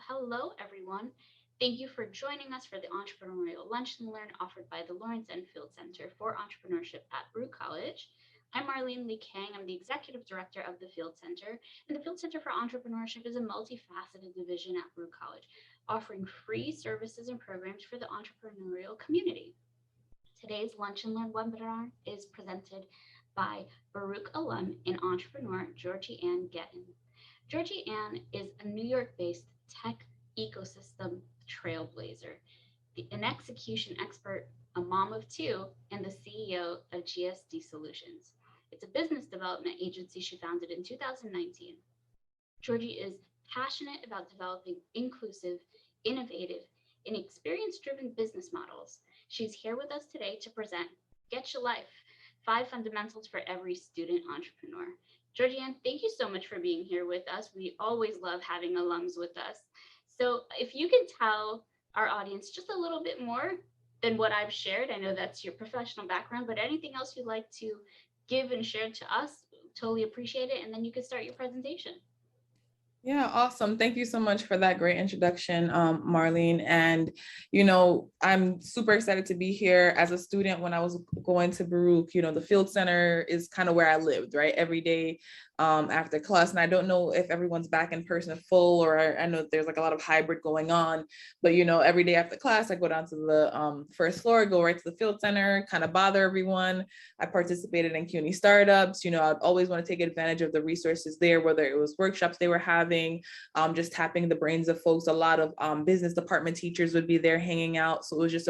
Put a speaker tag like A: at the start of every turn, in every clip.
A: hello everyone. Thank you for joining us for the Entrepreneurial Lunch and Learn offered by the Lawrence Enfield Center for Entrepreneurship at Baruch College. I'm Marlene Lee Kang. I'm the Executive Director of the Field Center, and the Field Center for Entrepreneurship is a multifaceted division at Baruch College, offering free services and programs for the entrepreneurial community. Today's Lunch and Learn webinar is presented by Baruch alum and entrepreneur Georgie-Ann Getton. Georgie-Ann is a New York-based tech ecosystem trailblazer, an execution expert, a mom of two, and the CEO of GSD Solutions. It's a business development agency she founded in 2019. Georgie is passionate about developing inclusive, innovative, and experience-driven business models. She's here with us today to present Get Your Life, 5 Fundamentals for Every Student Entrepreneur. Georgie-Ann, thank you so much for being here with us. We always love having alums with us. So if you can tell our audience just a little bit more than what I've shared, I know that's your professional background, but anything else you'd like to give and share to us, totally appreciate it. And then you can start your presentation.
B: Yeah, awesome. Thank you so much for that great introduction, Marlene. And, I'm super excited to be here. As a student, when I was going to Baruch, the Field Center is kind of where I lived, right? Every day after class. And I don't know if everyone's back in person full, or I know there's like a lot of hybrid going on, but, every day after class, I go down to the first floor, go right to the Field Center, kind of bother everyone. I participated in CUNY startups. I'd always want to take advantage of the resources there, whether it was workshops they were having, just tapping the brains of folks. A lot of business department teachers would be there hanging out. So it was just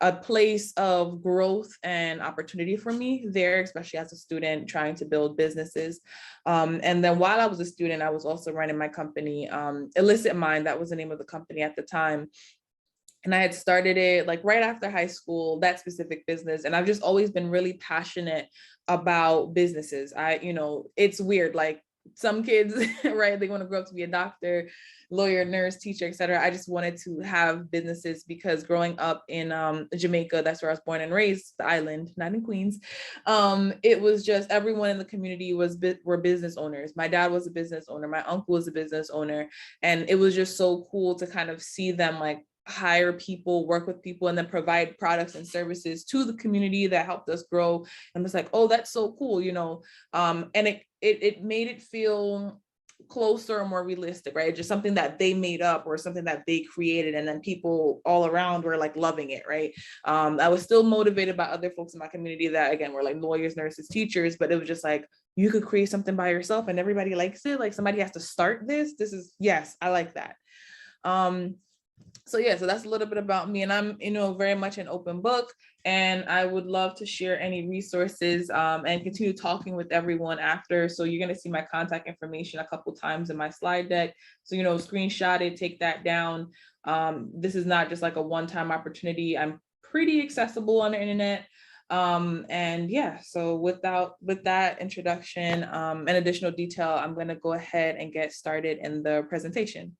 B: a place of growth and opportunity for me there, especially as a student trying to build businesses. And then while I was a student, I was also running my company, Illicit Mind, that was the name of the company at the time. And I had started it like right after high school, that specific business. And I've just always been really passionate about businesses. It's weird, like some kids, right? They want to grow up to be a doctor, lawyer, nurse, teacher, etc. I just wanted to have businesses because growing up in Jamaica, that's where I was born and raised, the island, not in Queens. It was just everyone in the community were business owners. My dad was a business owner. My uncle was a business owner. And it was just so cool to kind of see them like hire people, work with people, and then provide products and services to the community that helped us grow. And it's like, oh, that's so cool, and it made it feel closer and more realistic, right? Just something that they made up or something that they created, and then people all around were like loving it, right? I was still motivated by other folks in my community that, again, were like lawyers, nurses, teachers, but it was just like, you could create something by yourself and everybody likes it. Like somebody has to start this. Yes, I like that. So that's a little bit about me, and I'm, very much an open book, and I would love to share any resources and continue talking with everyone after. So you're going to see my contact information a couple times in my slide deck. So, screenshot it, take that down. This is not just like a one-time opportunity. I'm pretty accessible on the internet. So with that introduction and additional detail, I'm going to go ahead and get started in the presentation.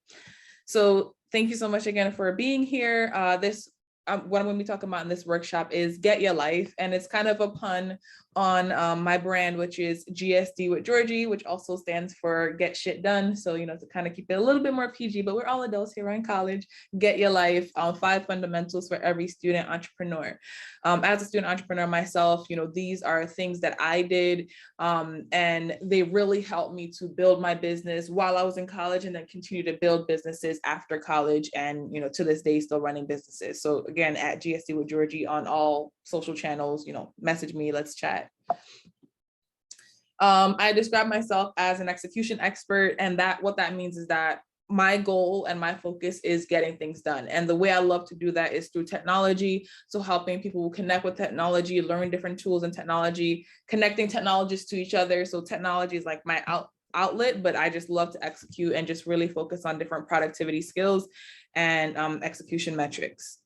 B: So thank you so much again for being here. What I'm going to be talking about in this workshop is Get Your Life, and it's kind of a pun on my brand, which is GSD with Georgie, which also stands for Get Shit Done. So, to kind of keep it a little bit more PG, but we're all adults here in college. Get Your Life, 5 fundamentals for every student entrepreneur. As a student entrepreneur myself, these are things that I did, and they really helped me to build my business while I was in college, and then continue to build businesses after college, and to this day still running businesses. So again, at GSD with Georgie on all social channels, message me, let's chat. I describe myself as an execution expert, and what that means is that my goal and my focus is getting things done. And the way I love to do that is through technology. So helping people connect with technology, learn different tools and technology, connecting technologists to each other. So technology is like my outlet, but I just love to execute and just really focus on different productivity skills and execution metrics.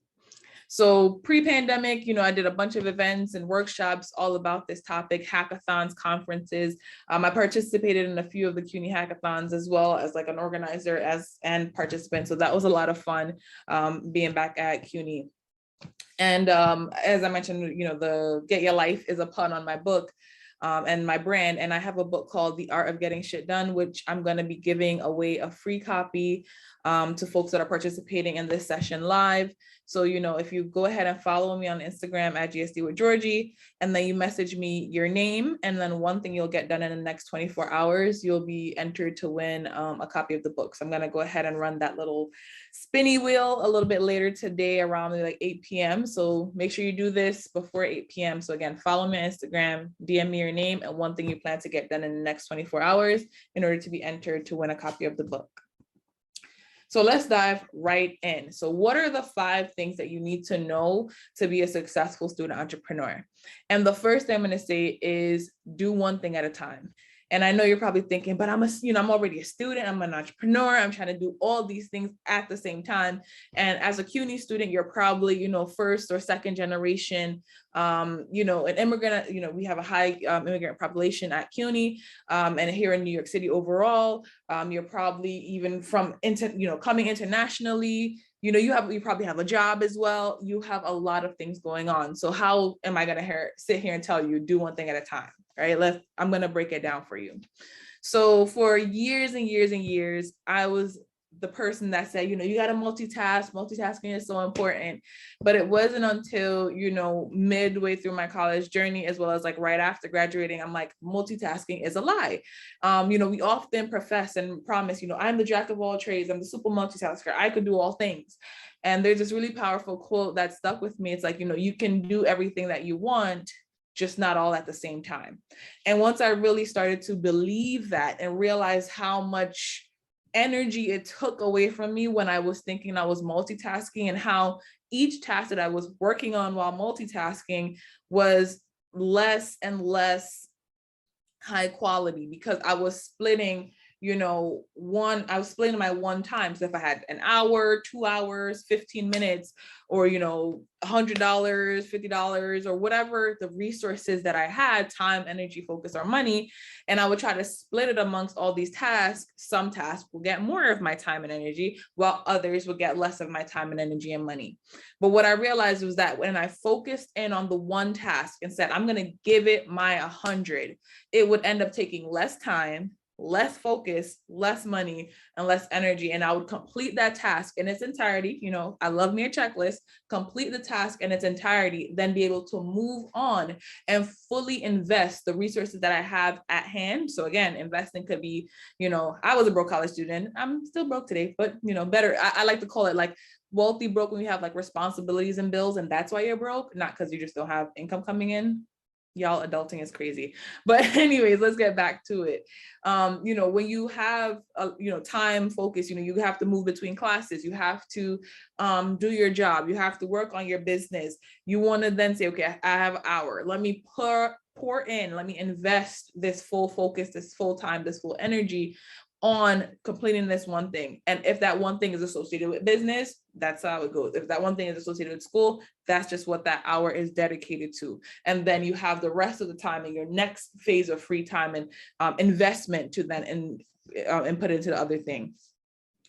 B: So pre-pandemic, I did a bunch of events and workshops all about this topic, hackathons, conferences. I participated in a few of the CUNY hackathons as well as like an organizer and participant. So that was a lot of fun being back at CUNY. And as I mentioned, the Get Your Life is a pun on my book. and my brand. And I have a book called The Art of Getting Shit Done, which I'm going to be giving away a free copy to folks that are participating in this session live. So, if you go ahead and follow me on Instagram at GSD with Georgie, and then you message me your name, and then one thing you'll get done in the next 24 hours, you'll be entered to win a copy of the book. So I'm going to go ahead and run that little spinny wheel a little bit later today around like 8 p.m. So make sure you do this before 8 p.m. So again, follow me on Instagram, DM me your name and one thing you plan to get done in the next 24 hours in order to be entered to win a copy of the book. So let's dive right in. So what are the 5 things that you need to know to be a successful student entrepreneur? And the first thing I'm going to say is do one thing at a time. And I know you're probably thinking, but I'm already a student, I'm an entrepreneur, I'm trying to do all these things at the same time. And as a CUNY student, you're probably, first or second generation, an immigrant, we have a high immigrant population at CUNY, and here in New York City overall, you're probably even from, coming internationally, you probably have a job as well. You have a lot of things going on. So how am I going to sit here and tell you do one thing at a time? Right? I'm going to break it down for you. So for years and years and years, I was the person that said, you got to multitask. Multitasking is so important. But it wasn't until, midway through my college journey, as well as like right after graduating, I'm like, multitasking is a lie. We often profess and promise, I'm the jack of all trades. I'm the super multitasker. I could do all things. And there's this really powerful quote that stuck with me. It's like, you can do everything that you want, just not all at the same time. And once I really started to believe that and realize how much energy it took away from me when I was thinking I was multitasking, and how each task that I was working on while multitasking was less and less high quality, because I was splitting my one time. So if I had an hour, 2 hours, 15 minutes, or, $100, $50, or whatever the resources that I had, time, energy, focus, or money, and I would try to split it amongst all these tasks. Some tasks will get more of my time and energy, while others will get less of my time and energy and money. But what I realized was that when I focused in on the one task and said, I'm going to give it my 100, it would end up taking less time, less focus, less money, and less energy. And I would complete that task in its entirety. I love me a checklist, complete the task in its entirety, then be able to move on and fully invest the resources that I have at hand. So again, investing could be, I was a broke college student. I'm still broke today, but better. I like to call it like wealthy broke when you have like responsibilities and bills, and that's why you're broke, not because you just don't have income coming in. Y'all, adulting is crazy. But anyways, let's get back to it. When you have, time focus, you have to move between classes, you have to do your job, you have to work on your business. You want to then say, okay, I have an hour. Let me pour in, let me invest this full focus, this full time, this full energy on completing this one thing. And if that one thing is associated with business, that's how it goes. If that one thing is associated with school, that's just what that hour is dedicated to. And then you have the rest of the time in your next phase of free time and investment to then input into the other thing.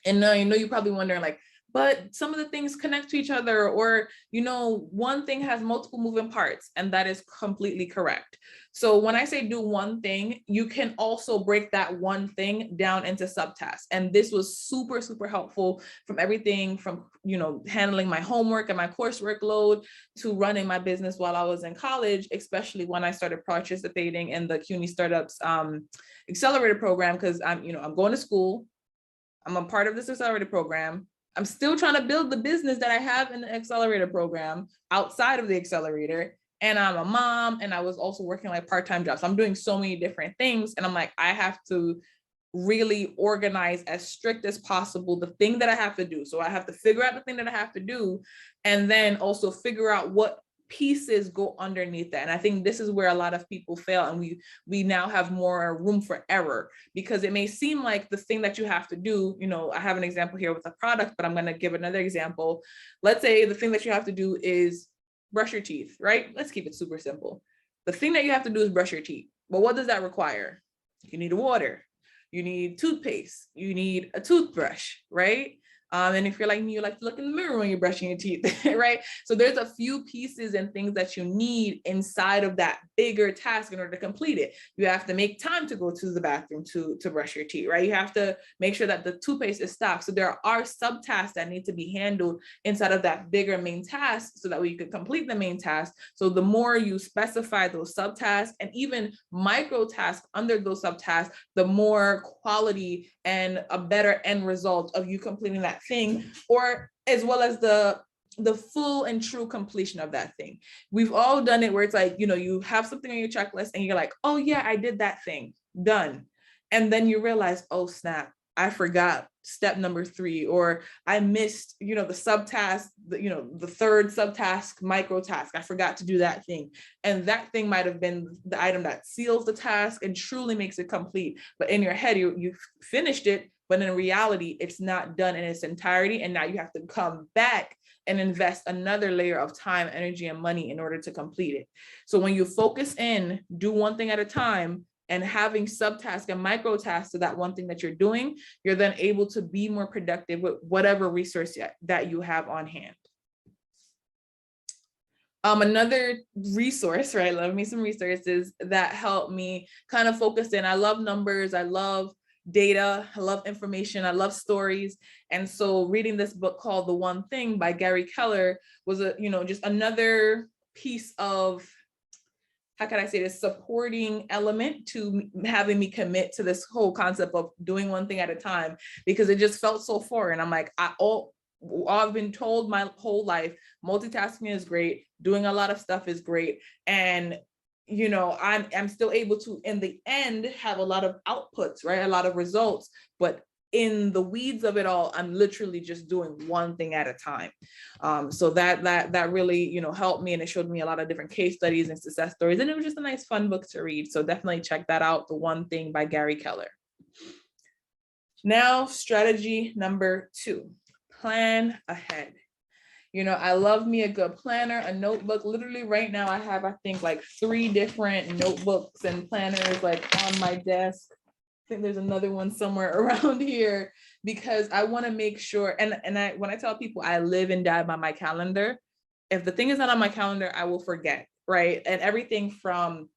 B: And you're probably wondering like, but some of the things connect to each other, or, one thing has multiple moving parts, and that is completely correct. So when I say do one thing, you can also break that one thing down into subtasks. And this was super, super helpful from everything from, handling my homework and my coursework load to running my business while I was in college, especially when I started participating in the CUNY Startups Accelerator program, because I'm going to school. I'm a part of this accelerator program. I'm still trying to build the business that I have in the accelerator program outside of the accelerator. And I'm a mom, and I was also working like part-time jobs. So I'm doing so many different things. And I'm like, I have to really organize as strict as possible the thing that I have to do. So I have to figure out the thing that I have to do, and then also figure out what pieces go underneath that. And I think this is where a lot of people fail, and we now have more room for error, because it may seem like the thing that you have to do, I have an example here with a product, but I'm going to give another example. Let's say the thing that you have to do is brush your teeth, right? Let's keep it super simple. The thing that you have to do is brush your teeth. But what does that require? You need water, you need toothpaste, you need a toothbrush, right? And if you're like me, you like to look in the mirror when you're brushing your teeth, right? So there's a few pieces and things that you need inside of that bigger task in order to complete it. You have to make time to go to the bathroom to brush your teeth, right? You have to make sure that the toothpaste is stocked. So there are subtasks that need to be handled inside of that bigger main task so that way you can complete the main task. So the more you specify those subtasks and even micro tasks under those subtasks, the more quality and a better end result of you completing that thing, or as well as the full and true completion of that thing. We've all done it where it's like, you have something on your checklist and you're like, oh yeah, I did that thing, done. And then you realize, oh snap, I forgot step number 3, or I missed, the subtask, the third subtask, micro task. I forgot to do that thing. And that thing might have been the item that seals the task and truly makes it complete. But in your head, you finished it, but in reality, it's not done in its entirety. And now you have to come back and invest another layer of time, energy, and money in order to complete it. So when you focus in, do one thing at a time, and having subtasks and micro tasks to that one thing that you're doing, you're then able to be more productive with whatever resource that you have on hand. Another resource, right? Love me some resources that help me kind of focus in. I love numbers. I love data. I love information. I love stories. And so reading this book called The One Thing by Gary Keller was just another piece of, how can I say this, supporting element to having me commit to this whole concept of doing one thing at a time, because it just felt so foreign. I'm like, I've been told my whole life, multitasking is great, doing a lot of stuff is great. And, I'm still able to, in the end, have a lot of outputs, right? A lot of results, but in the weeds of it all, I'm literally just doing one thing at a time. So that really, helped me, and it showed me a lot of different case studies and success stories. And it was just a nice, fun book to read. So definitely check that out, The One Thing by Gary Keller. Now, strategy number 2, plan ahead. I love me a good planner, a notebook. Literally right now, I have, I think, like 3 different notebooks and planners like on my desk. I think there's another one somewhere around here, because I want to make sure, and when I tell people I live and die by my calendar, if the thing is not on my calendar, I will forget, right? And everything from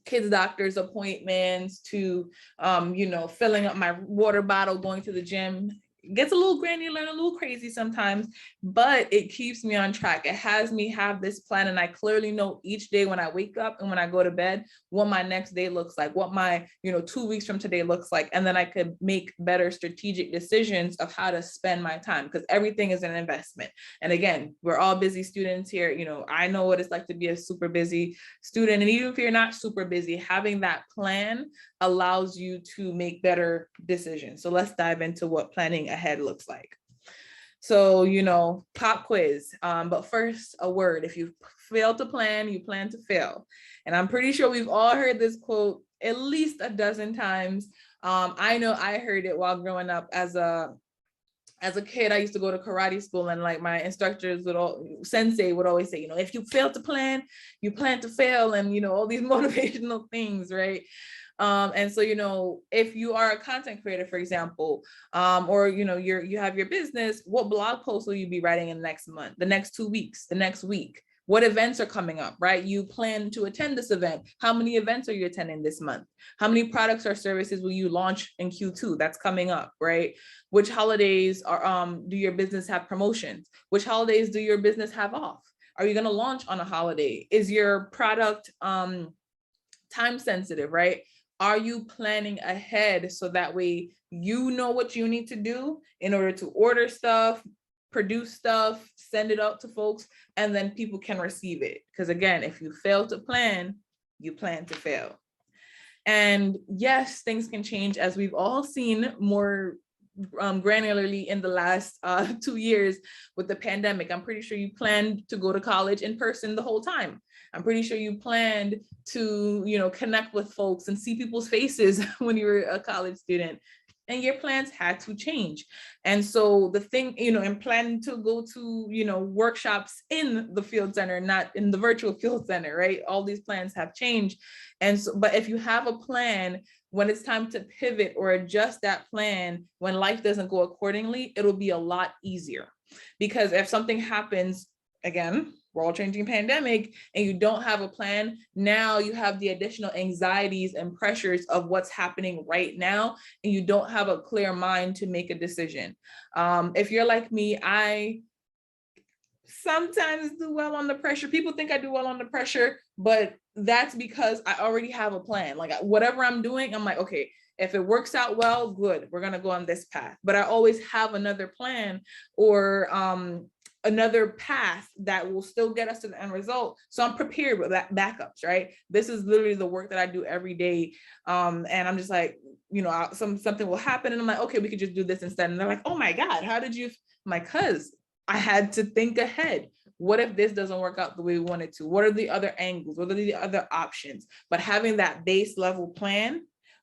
B: kids' doctor's appointments to, filling up my water bottle, going to the gym. It gets a little granular and a little crazy sometimes, but it keeps me on track. It has me have this plan, and I clearly know each day when I wake up and when I go to bed, what my next day looks like, what my 2 weeks from today looks like. And then I could make better strategic decisions of how to spend my time, because everything is an investment. And again, we're all busy students here. I know what it's like to be a super busy student. And even if you're not super busy, having that plan allows you to make better decisions. So let's dive into what planning ahead looks like. So, pop quiz. But first, a word. If you fail to plan, you plan to fail. And I'm pretty sure we've all heard this quote at least a dozen times. I know I heard it while growing up as a kid. I used to go to karate school, and like my instructors sensei would always say, if you fail to plan, you plan to fail, and all these motivational things, right? And so, if you are a content creator, for example, or, you have your business, what blog posts will you be writing in the next month, the next 2 weeks, the next week? What events are coming up, right? You plan to attend this event. How many events are you attending this month? How many products or services will you launch in Q2? That's coming up, right? Which holidays do your business have promotions? Which holidays do your business have off? Are you going to launch on a holiday? Is your product time sensitive, right? Are you planning ahead so that way you know what you need to do in order to order stuff, produce stuff, send it out to folks, and then people can receive it? Because again, if you fail to plan, you plan to fail. And yes, things can change, as we've all seen more granularly in the last 2 years with the pandemic. I'm pretty sure you planned to go to college in person the whole time. I'm pretty sure you planned to, connect with folks and see people's faces when you were a college student, and your plans had to change. And so the thing, and planning to go to, workshops in the field center, not in the virtual field center, right? All these plans have changed. And so, but if you have a plan, when it's time to pivot or adjust that plan, when life doesn't go accordingly, it'll be a lot easier. Because if something happens, again, world changing pandemic, and you don't have a plan, now you have the additional anxieties and pressures of what's happening right now, and you don't have a clear mind to make a decision. If you're like me, I sometimes do well on the pressure. People think I do well on the pressure, but that's because I already have a plan. Like whatever I'm doing, I'm like, okay, if it works out well, good, we're gonna go on this path. But I always have another plan or another path that will still get us to the end result. So I'm prepared with that backups, right? This is literally the work that I do every day. And I'm just like, you know, something will happen and I'm like, okay, we could just do this instead. And they're like, oh my God, how did you? I'm like, cause I had to think ahead. What if this doesn't work out the way we want it to? What are the other angles? What are the other options? But having that base level plan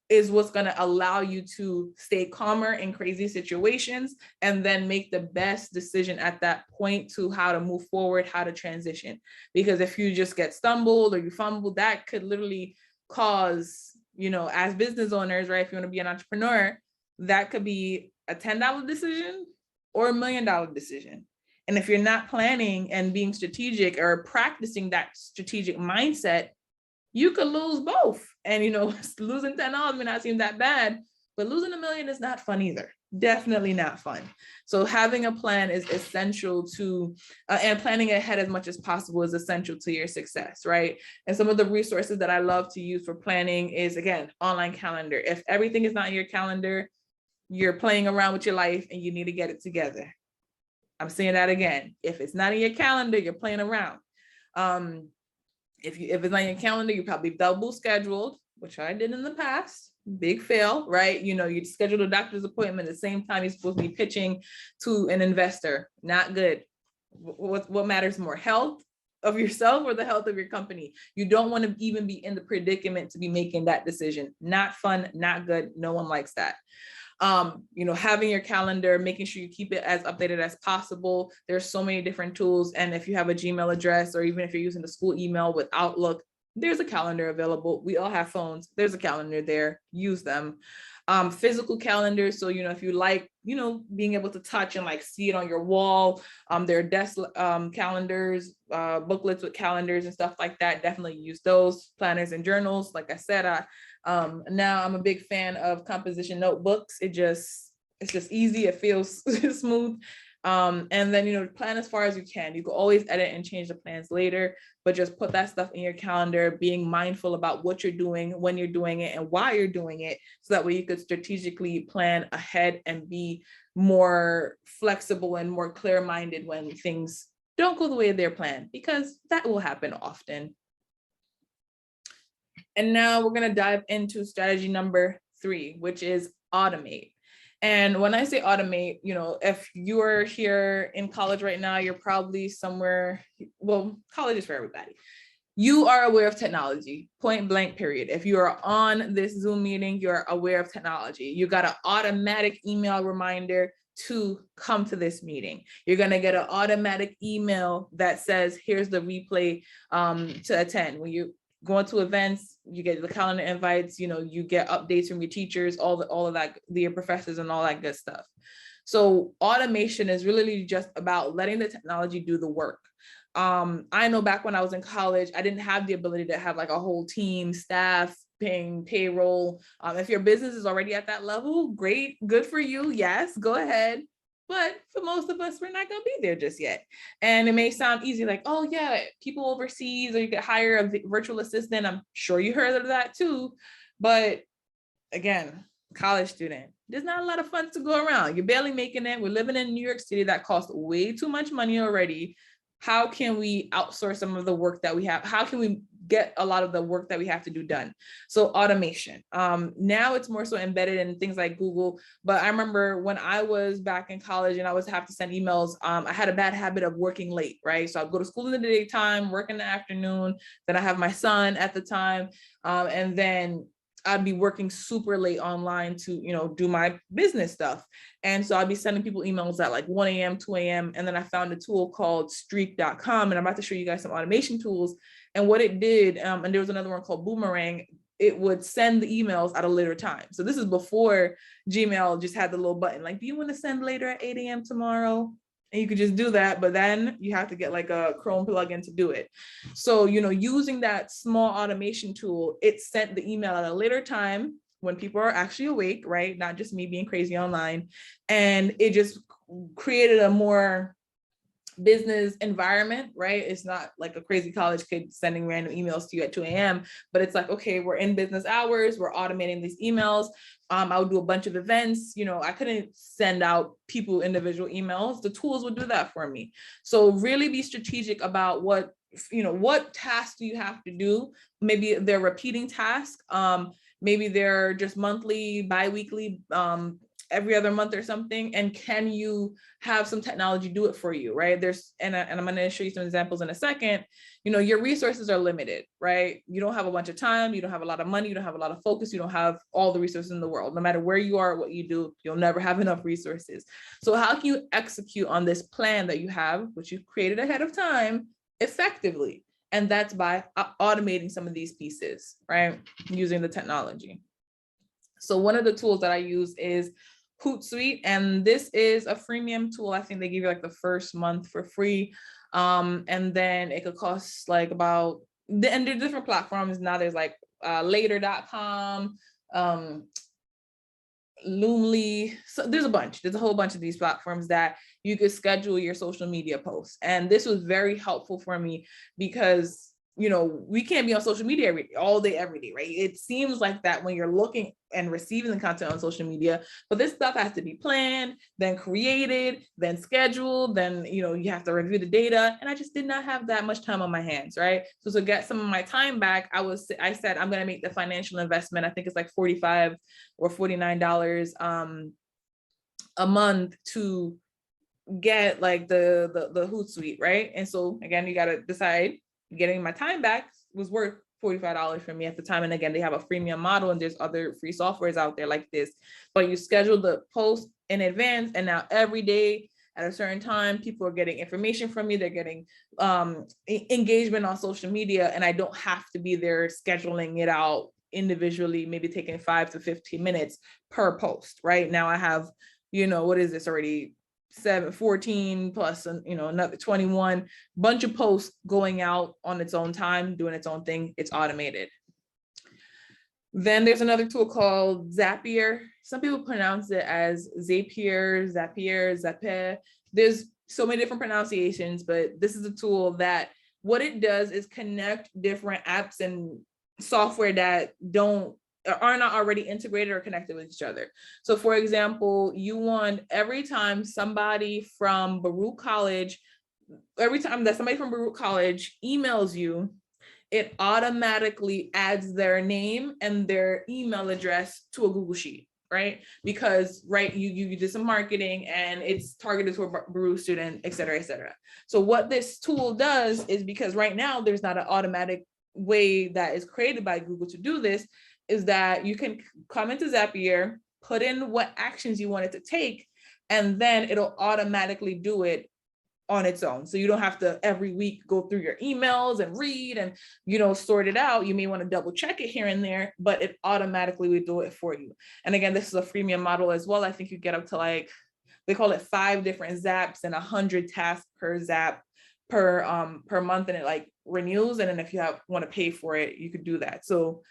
B: is what's going to allow you to stay calmer in crazy situations and then make the best decision at that point to how to move forward, how to transition. Because if you just get stumbled or you fumble, that could literally cause, you know, as business owners, right? If you want to be an entrepreneur, that could be a $10 decision or $1 million decision. And if you're not planning and being strategic or practicing that strategic mindset, you could lose both. And, you know, losing $10 may not seem that bad, but losing $1 million is not fun either. Definitely not fun. So having a plan is essential to, and planning ahead as much as possible is essential to your success, right? And some of the resources that I love to use for planning is, again, online calendar. If everything is not in your calendar, you're playing around with your life and you need to get it together. I'm saying that again. If it's not in your calendar, you're playing around. If it's not in your calendar, you're probably double scheduled, which I did in the past. Big fail, right? You know, you schedule a doctor's appointment at the same time you're supposed to be pitching to an investor. Not good. What matters more, health of yourself or the health of your company? You don't want to even be in the predicament to be making that decision. Not fun, not good. No one likes that. You know, having your calendar, making sure you keep it as updated as possible. There's so many different tools. And if you have a Gmail address, or even if you're using the school email with Outlook, there's a calendar available. We all have phones. There's a calendar there. Use them. Physical calendars. So, you know, if you like, you know, being able to touch and like see it on your wall, there are desk calendars, booklets with calendars and stuff like that. Definitely use those. Planners and journals. Like I said, now I'm a big fan of composition notebooks. It's just easy. It feels smooth. And then, you know, plan as far as you can. You can always edit and change the plans later, but just put that stuff in your calendar, being mindful about what you're doing, when you're doing it, and why you're doing it. So that way you could strategically plan ahead and be more flexible and more clear-minded when things don't go the way they're planned, because that will happen often. And now we're going to dive into strategy number 3, which is automate. And when I say automate, you know, if you're here in college right now, you're probably somewhere, well, college is for everybody. You are aware of technology, point blank, period. If you are on this Zoom meeting, you're aware of technology. You got an automatic email reminder to come to this meeting. You're going to get an automatic email that says, here's the replay to attend. When you go into events, you get the calendar invites, you know, you get updates from your teachers, all of that, your professors and all that good stuff. So automation is really just about letting the technology do the work. I know back when I was in college, I didn't have the ability to have like a whole team, staff, paying payroll. If your business is already at that level, great, good for you. Yes, go ahead. But for most of us, we're not going to be there just yet. And it may sound easy, like, oh yeah, people overseas, or you could hire a virtual assistant. I'm sure you heard of that too. But again, college student, there's not a lot of funds to go around. You're barely making it. We're living in New York City that costs way too much money already. How can we outsource some of the work that we have? How can we get a lot of the work that we have to do done? So automation. Now it's more so embedded in things like Google. But I remember when I was back in college and I was have to send emails, I had a bad habit of working late, right? So I'd go to school in the daytime, work in the afternoon. Then I have my son at the time. And then I'd be working super late online to, you know, do my business stuff. And so I'd be sending people emails at like 1 a.m., 2 a.m. And then I found a tool called streak.com. And I'm about to show you guys some automation tools. And what it did, and there was another one called Boomerang. it would send the emails at a later time. So this is before Gmail just had the little button, like, do you want to send later at 8 a.m. tomorrow? And you could just do that, but then you have to get like a Chrome plugin to do it. So, using that small automation tool, it sent the email at a later time when people are actually awake, right? Not just me being crazy online. And it just created a more business environment, right? It's not like a crazy college kid sending random emails to you at 2 a.m., but it's like, okay, we're in business hours, we're automating these emails. I would do a bunch of events. I couldn't send out people individual emails. The tools would do that for me. So really be strategic about what tasks do you have to do. Maybe they're repeating tasks. Maybe they're just monthly, bi-weekly, every other month or something, and can you have some technology do it for you, right? And I'm going to show you some examples in a second. Your resources are limited, right? You don't have a bunch of time, you don't have a lot of money, you don't have a lot of focus, you don't have all the resources in the world. No matter where you are, what you do, you'll never have enough resources. So how can you execute on this plan that you have, which you've created ahead of time, effectively? And that's by automating some of these pieces, right? Using the technology. So one of the tools that I use is Hootsuite, and this is a freemium tool. I think they give you like the first month for free, and then it could cost like and there's different platforms now. There's like later.com, Loomly. So there's a whole bunch of these platforms that you could schedule your social media posts, and this was very helpful for me because we can't be on social media all day, every day, right? It seems like that when you're looking and receiving the content on social media, but this stuff has to be planned, then created, then scheduled, then, you have to review the data. And I just did not have that much time on my hands, right? So to get some of my time back, I said, I'm going to make the financial investment. I think it's like $45 or $49 a month to get like the Hootsuite, right? And so again, you got to decide, getting my time back was worth $45 for me at the time. And again, they have a freemium model, and there's other free softwares out there like this, but you schedule the post in advance. And now every day at a certain time, people are getting information from me. They're getting engagement on social media, and I don't have to be there scheduling it out individually, maybe taking 5 to 15 minutes per post. Right now I have, what is this already? 14 plus, another 21, bunch of posts going out on its own time, doing its own thing. It's automated. Then there's another tool called Zapier. Some people pronounce it as Zapier, Zapier. There's so many different pronunciations, but this is a tool that what it does is connect different apps and software that are not already integrated or connected with each other. So for example, you want every time somebody from Baruch College, every time that somebody from Baruch College emails you, it automatically adds their name and their email address to a Google Sheet, right? Because, right, you did some marketing and it's targeted to a Baruch student, et cetera, et cetera. So what this tool does is, because right now there's not an automatic way that is created by Google to do this, is that you can come into Zapier, put in what actions you want it to take, and then it'll automatically do it on its own. So you don't have to every week go through your emails and read and, sort it out. You may want to double check it here and there, but it automatically will do it for you. And again, this is a freemium model as well. I think you get up to like, they call it 5 different zaps and 100 tasks per zap per month, and it like renews. And then if you want to pay for it, you could do that. So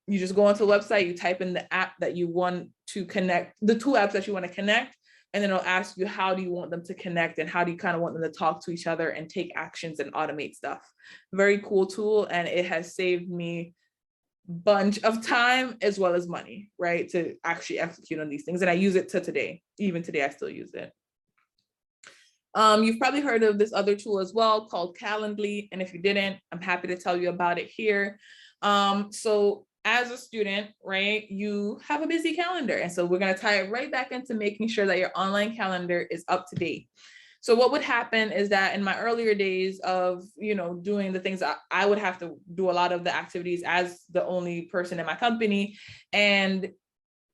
B: you just go onto the website, you type in the app that you want to connect, the 2 apps that you want to connect, and then it'll ask you, how do you want them to connect, and how do you kind of want them to talk to each other and take actions and automate stuff. Very cool tool. And it has saved me a bunch of time as well as money, right, to actually execute on these things. And I use it to today. Even today, I still use it. You've probably heard of this other tool as well called Calendly. And if you didn't, I'm happy to tell you about it here. So as a student, right, you have a busy calendar. And so we're going to tie it right back into making sure that your online calendar is up to date. So what would happen is that in my earlier days of, doing the things, I would have to do a lot of the activities as the only person in my company. And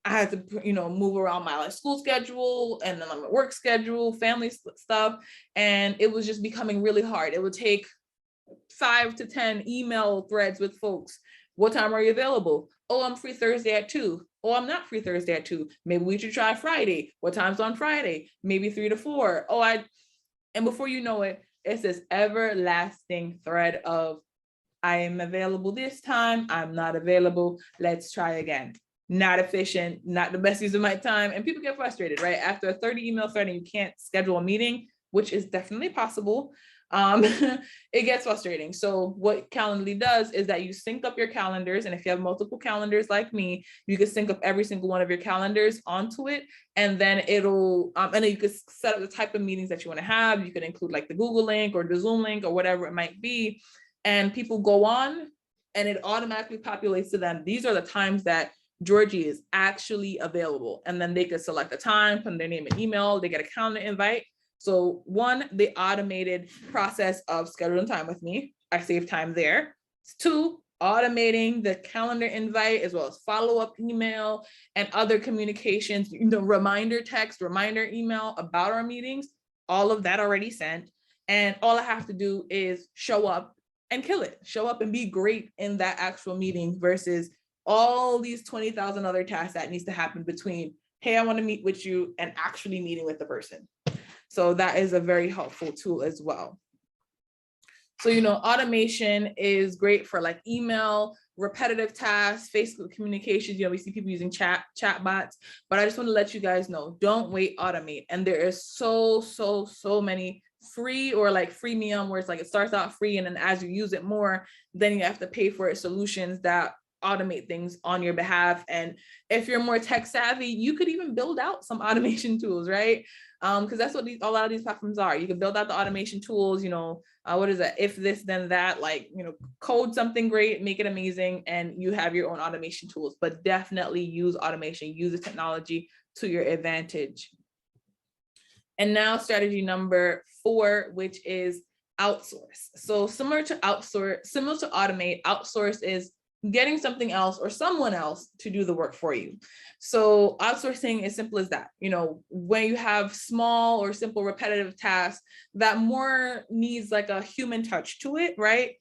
B: I had to, move around my school schedule and then my work schedule, family stuff. And it was just becoming really hard. It would take 5 to 10 email threads with folks What time are you available? Oh, I'm free Thursday at 2. Oh, I'm not free Thursday at 2. Maybe we should try Friday. What time's on Friday? Maybe 3 to 4. And before you know it, it's this everlasting thread of, I am available this time, I'm not available, let's try again. Not efficient, not the best use of my time. And people get frustrated, right? After a 30 email thread and you can't schedule a meeting, which is definitely possible, it gets frustrating. So what Calendly does is that you sync up your calendars. And if you have multiple calendars like me, you can sync up every single one of your calendars onto it. And then it'll, and then you can set up the type of meetings that you want to have. You can include like the Google link or the Zoom link or whatever it might be. And people go on and it automatically populates to them. These are the times that Georgie is actually available. And then they could select a time, put their name and email, they get a calendar invite. So one, the automated process of scheduling time with me, I save time there. 2, automating the calendar invite as well as follow-up email and other communications, reminder text, reminder email about our meetings, all of that already sent. And all I have to do is show up and kill it, show up and be great in that actual meeting versus all these 20,000 other tasks that needs to happen between, hey, I want to meet with you and actually meeting with the person. So that is a very helpful tool as well. So, automation is great for like email, repetitive tasks, Facebook communications. We see people using chat bots, but I just want to let you guys know, don't wait, automate. And there is so many free or like freemium where it's like, it starts out free. And then as you use it more, then you have to pay for it, solutions that automate things on your behalf. And if you're more tech savvy, you could even build out some automation tools, right? Because that's what a lot of these platforms are. You can build out the automation tools, what is that? If this, then that, like, code something great, make it amazing, and you have your own automation tools, but definitely use automation, use the technology to your advantage. And now strategy number 4, which is outsource. So similar to automate, outsource is getting something else or someone else to do the work for you. So outsourcing is simple as that. When you have small or simple repetitive tasks that more needs like a human touch to it, right?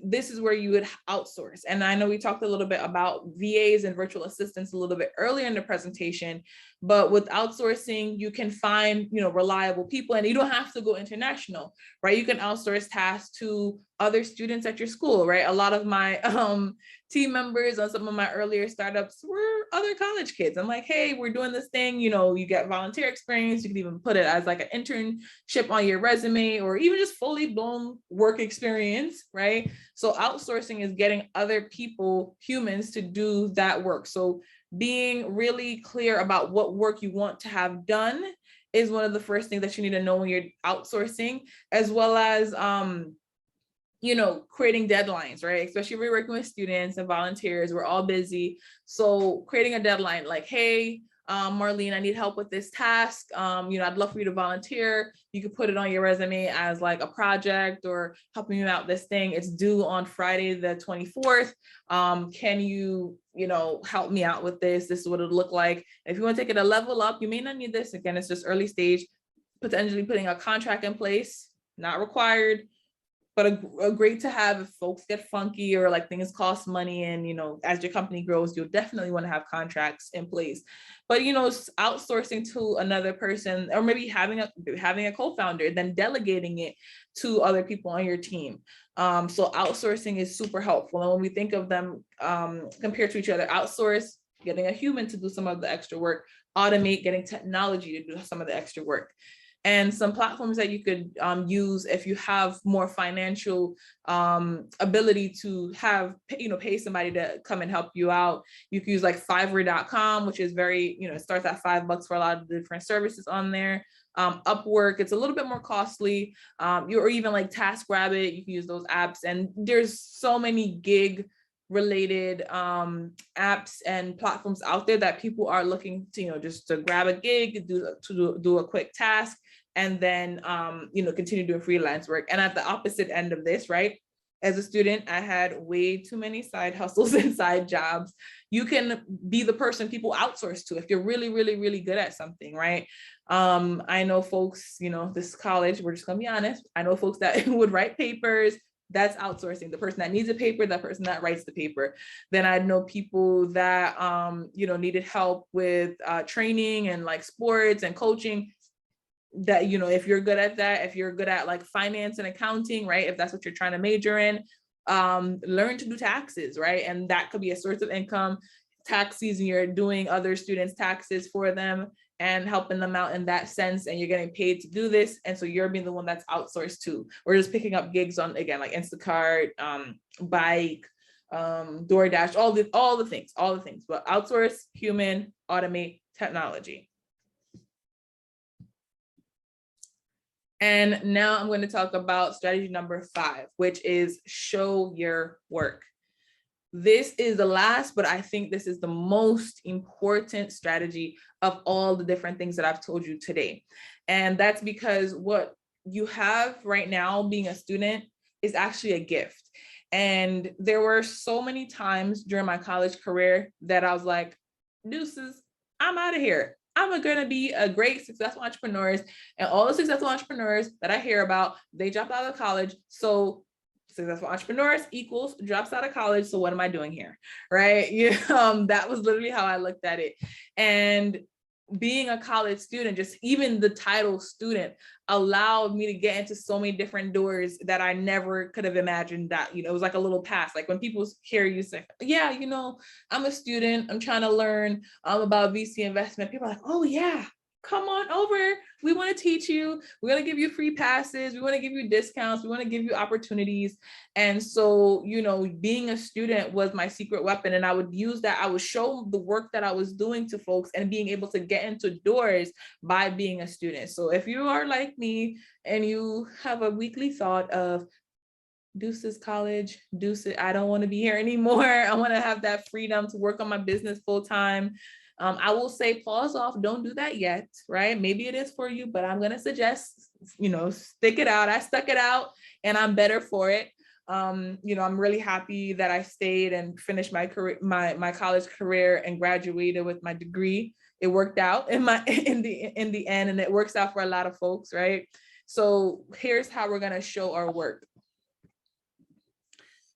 B: This is where you would outsource. And I know we talked a little bit about VAs and virtual assistants a little bit earlier in the presentation, but with outsourcing, you can find, reliable people, and you don't have to go international, right? You can outsource tasks to other students at your school, right? A lot of my team members on some of my earlier startups were other college kids. I'm like, hey, we're doing this thing, you get volunteer experience. You can even put it as like an internship on your resume, or even just fully blown work experience, right? So outsourcing is getting other people, humans, to do that work. So being really clear about what work you want to have done is one of the first things that you need to know when you're outsourcing, as well as creating deadlines, right? Especially if you're working with students and volunteers, we're all busy. So creating a deadline like, hey, Marlene, I need help with this task. I'd love for you to volunteer. You could put it on your resume as like a project or helping you out this thing. It's due on Friday, the 24th. Can you, help me out with this? This is what it'll look like. If you want to take it a level up, you may not need this. Again, it's just early stage, potentially putting a contract in place, not required, but a great to have if folks get funky or like things cost money. And, as your company grows, you'll definitely want to have contracts in place. But, outsourcing to another person, or maybe having a co-founder, then delegating it to other people on your team. So outsourcing is super helpful. And when we think of them compared to each other, outsource, getting a human to do some of the extra work, automate, getting technology to do some of the extra work. And some platforms that you could use if you have more financial ability to have, pay somebody to come and help you out. You can use like Fiverr.com, which is very, it starts at $5 for a lot of the different services on there. Upwork, it's a little bit more costly. Or even like TaskRabbit, you can use those apps. And there's so many gig related apps and platforms out there that people are looking to, just to grab a gig, do a quick task, and then continue doing freelance work. And at the opposite end of this, right? As a student, I had way too many side hustles and side jobs. You can be the person people outsource to if you're really, really, really good at something, right? I know folks, this college, we're just gonna be honest. I know folks that would write papers, That's outsourcing. The person that needs a paper, that person that writes the paper. Then I know people that, needed help with training and like sports and coaching, that, if you're good at that, if you're good at like finance and accounting, right? If that's what you're trying to major in, learn to do taxes, right? And that could be a source of income. Tax season, you're doing other students' taxes for them and helping them out in that sense, and you're getting paid to do this. And so you're being the one that's outsourced too. We're just picking up gigs on, again, like Instacart, Bike, DoorDash, all the things, but outsource, human, automate, technology. And now I'm going to talk about strategy number 5, which is show your work. This is the last, but I think this is the most important strategy of all the different things that I've told you today. And that's because what you have right now being a student is actually a gift. And there were so many times during my college career that I was like, deuces, I'm out of here. I'm going to be a great successful entrepreneur. And all the successful entrepreneurs that I hear about, they dropped out of college. So successful entrepreneurs equals drops out of college. So what am I doing here? Right. That was literally how I looked at it. And being a college student, just even the title student allowed me to get into so many different doors that I never could have imagined that, it was like a little pass. Like when people hear you say, yeah, I'm a student, I'm trying to learn about VC investment. People are like, oh yeah, come on over. We want to teach you. We're going to give you free passes. We want to give you discounts. We want to give you opportunities. And so, being a student was my secret weapon. And I would use that. I would show the work that I was doing to folks and being able to get into doors by being a student. So if you are like me and you have a weekly thought of, deuces college, deuces, I don't want to be here anymore. I want to have that freedom to work on my business full time. I will say pause off. Don't do that yet, right? Maybe it is for you, but I'm going to suggest, stick it out. I stuck it out and I'm better for it. I'm really happy that I stayed and finished my career, my college career, and graduated with my degree. It worked out in the end, and it works out for a lot of folks, right? So here's how we're going to show our work.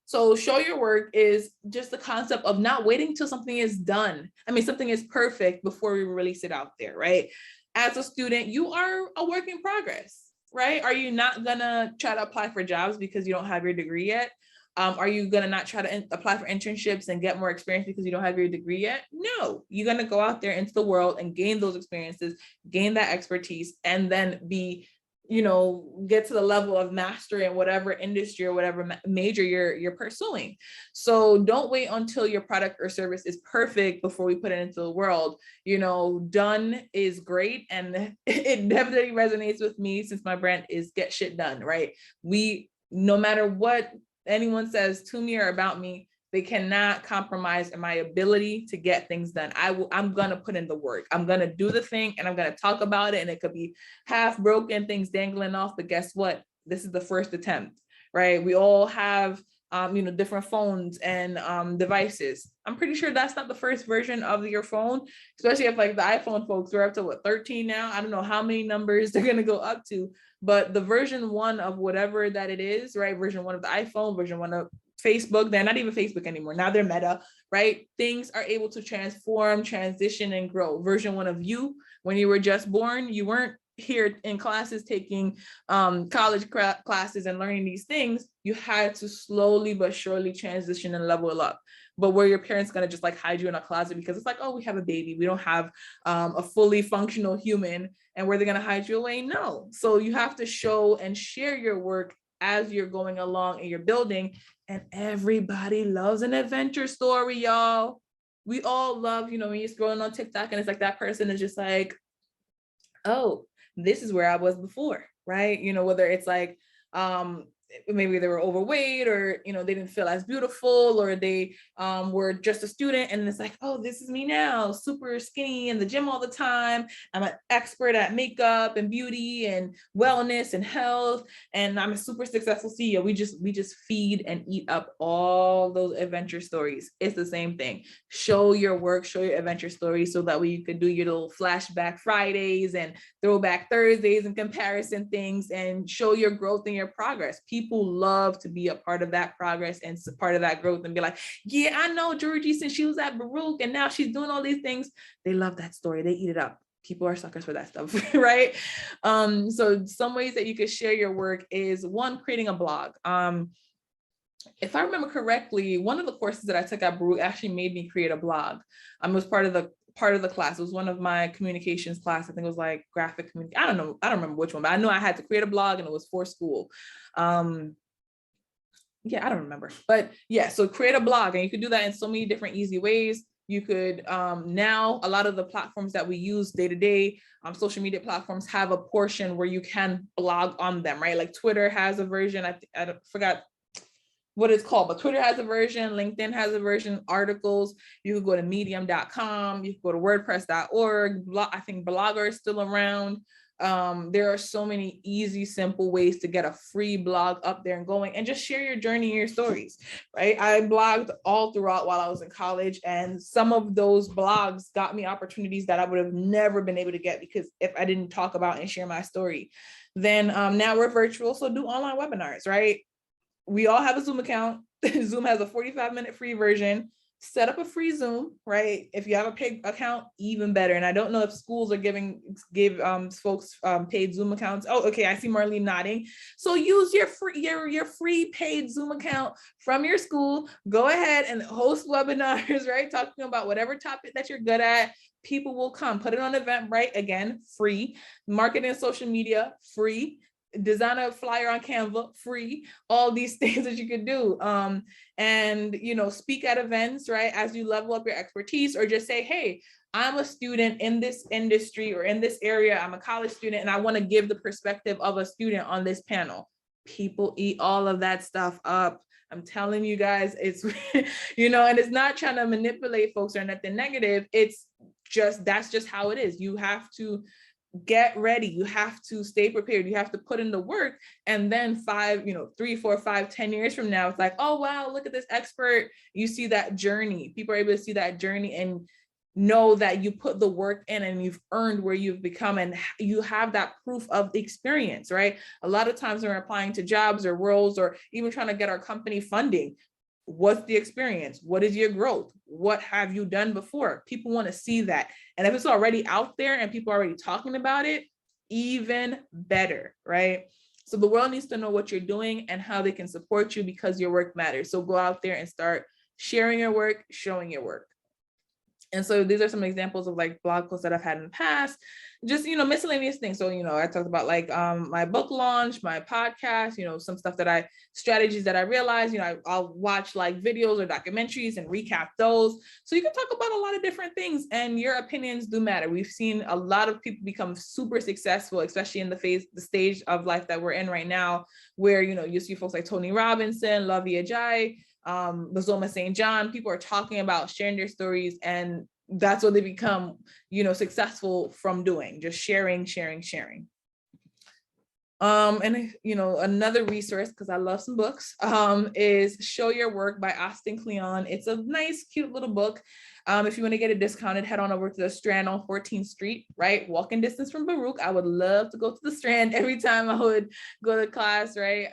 B: So show your work is just the concept of not waiting till something is done. Something is perfect before we release it out there, right? As a student, you are a work in progress, right? Are you not gonna try to apply for jobs because you don't have your degree yet? Are you gonna not try to apply for internships and get more experience because you don't have your degree yet? No, you're gonna go out there into the world and gain those experiences, gain that expertise, and then be get to the level of mastery in whatever industry or whatever major you're pursuing. So don't wait until your product or service is perfect before we put it into the world. Done is great. And it definitely resonates with me since my brand is get shit done, right? No matter what anyone says to me or about me, they cannot compromise in my ability to get things done. I'm going to put in the work. I'm going to do the thing and I'm going to talk about it. And it could be half broken, things dangling off, but guess what? This is the first attempt, right? We all have, different phones and devices. I'm pretty sure that's not the first version of your phone, especially if like the iPhone folks are up to 13 now. I don't know how many numbers they're going to go up to, but the version 1 of whatever that it is, right? Version 1 of the iPhone, version 1 of Facebook, they're not even Facebook anymore. Now they're Meta, right? Things are able to transform, transition, and grow. Version 1 of you, when you were just born, you weren't here in classes taking college classes and learning these things. You had to slowly but surely transition and level up. But were your parents going to just like hide you in a closet because it's like, oh, we have a baby, we don't have a fully functional human, and were they going to hide you away? No. So you have to show and share your work as you're going along and you're building. And everybody loves an adventure story, y'all. We all love, when you're scrolling on TikTok and it's like that person is just like, oh, this is where I was before, right? Whether it's like, maybe they were overweight or, they didn't feel as beautiful, or they were just a student and it's like, oh, this is me now, super skinny in the gym all the time. I'm an expert at makeup and beauty and wellness and health, and I'm a super successful CEO. We just feed and eat up all those adventure stories. It's the same thing. Show your work, show your adventure stories, so that way you can do your little flashback Fridays and throwback Thursdays and comparison things and show your growth and your progress. people love to be a part of that progress and part of that growth and be like, yeah, I know Georgie since she was at Baruch and now she's doing all these things. They love that story. They eat it up. People are suckers for that stuff, right? So some ways that you could share your work is one, creating a blog. If I remember correctly, one of the courses that I took at Baruch actually made me create a blog. It was part of the class. It was one of my communications class. I think it was like graphic communication. I don't know. I don't remember which one, but I know I had to create a blog and it was for school. Yeah, I don't remember, but yeah, so create a blog, and you could do that in so many different easy ways. You could, now a lot of the platforms that we use day to day, social media platforms have a portion where you can blog on them, right? Like Twitter has a version, I forgot what it's called, but Twitter has a version, LinkedIn has a version, articles. You could go to medium.com, you could go to wordpress.org. I think Blogger is still around. There are so many easy, simple ways to get a free blog up there and going and just share your journey and your stories, right? I blogged all throughout while I was in college, and some of those blogs got me opportunities that I would have never been able to get because if I didn't talk about and share my story. Then now we're virtual, so do online webinars, right? We all have a Zoom account. Zoom has a 45-minute free version. Set up a free Zoom, right? If you have a paid account, even better. And I don't know if schools are give folks paid Zoom accounts. Oh, okay, I see Marlene nodding. So use your free paid Zoom account from your school. Go ahead and host webinars, right? Talking about whatever topic that you're good at. People will come. Put it on Eventbrite, again, free. Marketing and social media, free. Design a flyer on Canva, free. All these things that you could do, and speak at events, right? As you level up your expertise, or just say, hey, I'm a student in this industry or in this area. I'm a college student and I want to give the perspective of a student on this panel. People eat all of that stuff up. I'm telling you guys, it's and it's not trying to manipulate folks or nothing negative. It's just, that's just how it is. You have to get ready. You have to stay prepared. You have to put in the work. And then 3, 4, 5, 10 years from now, it's like, oh, wow, look at this expert. You see that journey. People are able to see that journey and know that you put the work in and you've earned where you've become, and you have that proof of the experience, right? A lot of times when we're applying to jobs or roles or even trying to get our company funding, what's the experience? What is your growth? What have you done before? People want to see that. And if it's already out there and people are already talking about it, even better, right? So the world needs to know what you're doing and how they can support you, because your work matters. So go out there and start sharing your work, showing your work. And so these are some examples of like blog posts that I've had in the past, just, miscellaneous things. So, I talked about like my book launch, my podcast, some stuff strategies that I realized, I'll watch like videos or documentaries and recap those. So you can talk about a lot of different things, and your opinions do matter. We've seen a lot of people become super successful, especially in the stage of life that we're in right now, where, you see folks like Tony Robinson, Lavia Jai, Bazoma St. John. People are talking about sharing their stories, and that's what they become, successful from doing, just sharing. And another resource, because I love some books, is Show Your Work by Austin Kleon. It's a nice, cute little book. If you want to get it discounted, head on over to the Strand on 14th Street, right? Walking distance from Baruch. I would love to go to the Strand every time I would go to class, right?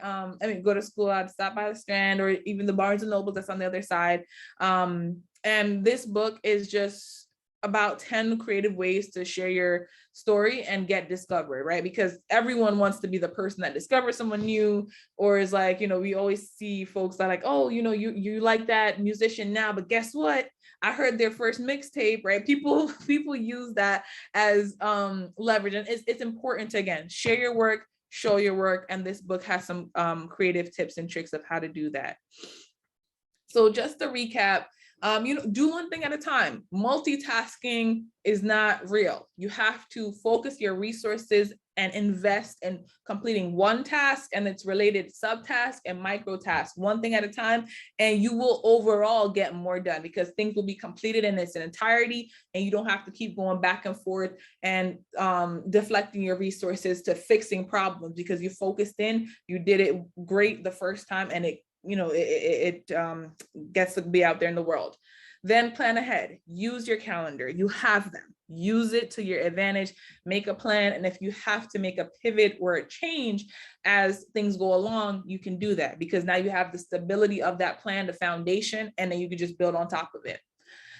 B: Go to school. I'd stop by the Strand, or even the Barnes and Nobles that's on the other side. And this book is just about 10 creative ways to share your story and get discovered, right? Because everyone wants to be the person that discovers someone new, or is like, we always see folks that are like, oh, you like that musician now, but guess what? I heard their first mixtape, right? People use that as leverage, and it's important to, again, share your work, show your work, and this book has some creative tips and tricks of how to do that. So just to recap, do one thing at a time. Multitasking is not real. You have to focus your resources and invest in completing one task and its related subtask and micro tasks, one thing at a time, and you will overall get more done because things will be completed in its entirety, and you don't have to keep going back and forth and deflecting your resources to fixing problems, because you focused in, you did it great the first time, and it gets to be out there in the world. Then plan ahead, use your calendar, you have them, use it to your advantage, make a plan. And if you have to make a pivot or a change as things go along, you can do that, because now you have the stability of that plan, the foundation, and then you can just build on top of it.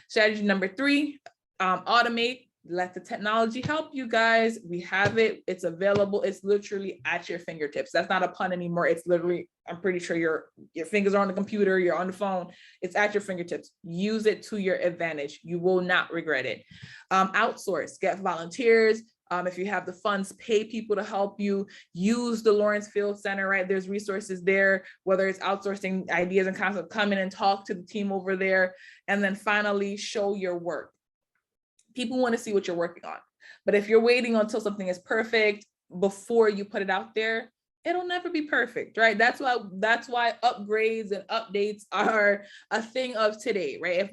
B: Strategy number 3, automate. Let the technology help you guys. We have it. It's available. It's literally at your fingertips. That's not a pun anymore. It's literally, I'm pretty sure your fingers are on the computer, you're on the phone. It's at your fingertips. Use it to your advantage. You will not regret it. Outsource, get volunteers. If you have the funds, pay people to help you. Use the Lawrence Field Center, right? There's resources there, whether it's outsourcing ideas and concepts, come in and talk to the team over there. And then finally, show your work. People want to see what you're working on. But if you're waiting until something is perfect before you put it out there, it'll never be perfect, right? That's why upgrades and updates are a thing of today, right? If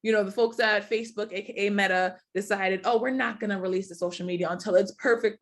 B: the folks at Facebook, aka Meta, decided, oh, we're not going to release the social media until it's perfect,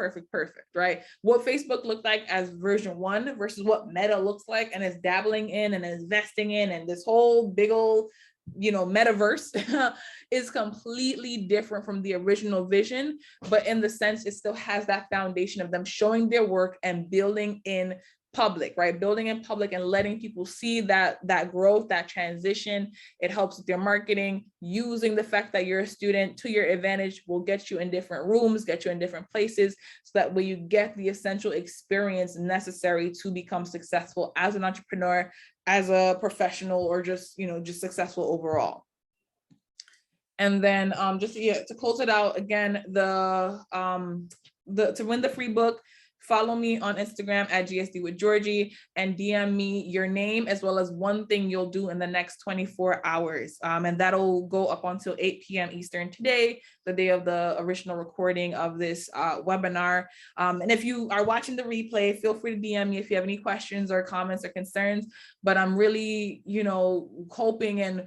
B: right? What Facebook looked like as version 1 versus what Meta looks like and is dabbling in and investing in, and this whole big old metaverse is completely different from the original vision, but in the sense it still has that foundation of them showing their work and building in public, right? Building in public and letting people see that growth, that transition. It helps with your marketing. Using the fact that you're a student to your advantage will get you in different rooms, get you in different places, so that way you get the essential experience necessary to become successful as an entrepreneur, as a professional, or just successful overall. And then to close it out again, to win the free book, follow me on Instagram at GSD with Georgie and DM me your name as well as one thing you'll do in the next 24 hours. And that'll go up until 8 p.m. Eastern today, the day of the original recording of this webinar. And if you are watching the replay, feel free to DM me if you have any questions or comments or concerns. But I'm really, hoping and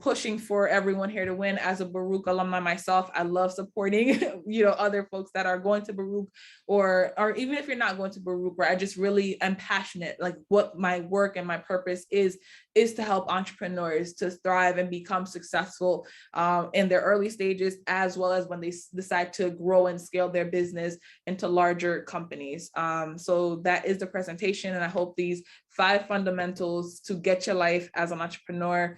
B: pushing for everyone here to win. As a Baruch alumni myself, I love supporting, other folks that are going to Baruch, or even if you're not going to Baruch, where I just really am passionate, like what my work and my purpose is to help entrepreneurs to thrive and become successful in their early stages, as well as when they decide to grow and scale their business into larger companies. So that is the presentation, and I hope these 5 fundamentals to get your life as an entrepreneur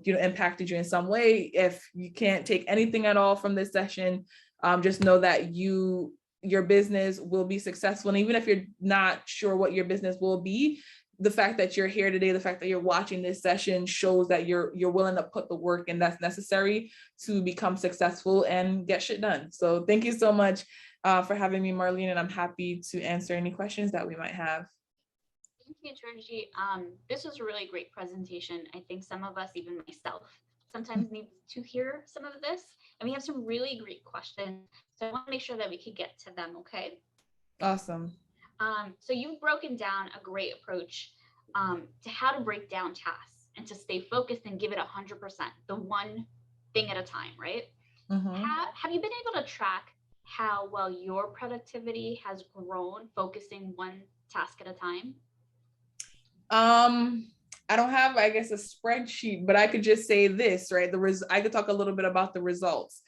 B: impacted you in some way. If you can't take anything at all from this session, just know that your business will be successful. And even if you're not sure what your business will be, the fact that you're here today, the fact that you're watching this session shows that you're willing to put the work in that's necessary to become successful and get shit done. So thank you so much for having me, Marlene, and I'm happy to answer any questions that we might have.
A: Thank you, Georgie. This was a really great presentation. I think some of us, even myself, sometimes need to hear some of this. And we have some really great questions. So I want to make sure that we could get to them, okay?
B: Awesome.
A: So you've broken down a great approach to how to break down tasks and to stay focused and give it 100%, the one thing at a time, right?
B: Mm-hmm.
A: Have you been able to track how well your productivity has grown focusing one task at a time?
B: I don't have, I guess, a spreadsheet, but I could just say this, right? I could talk a little bit about the results.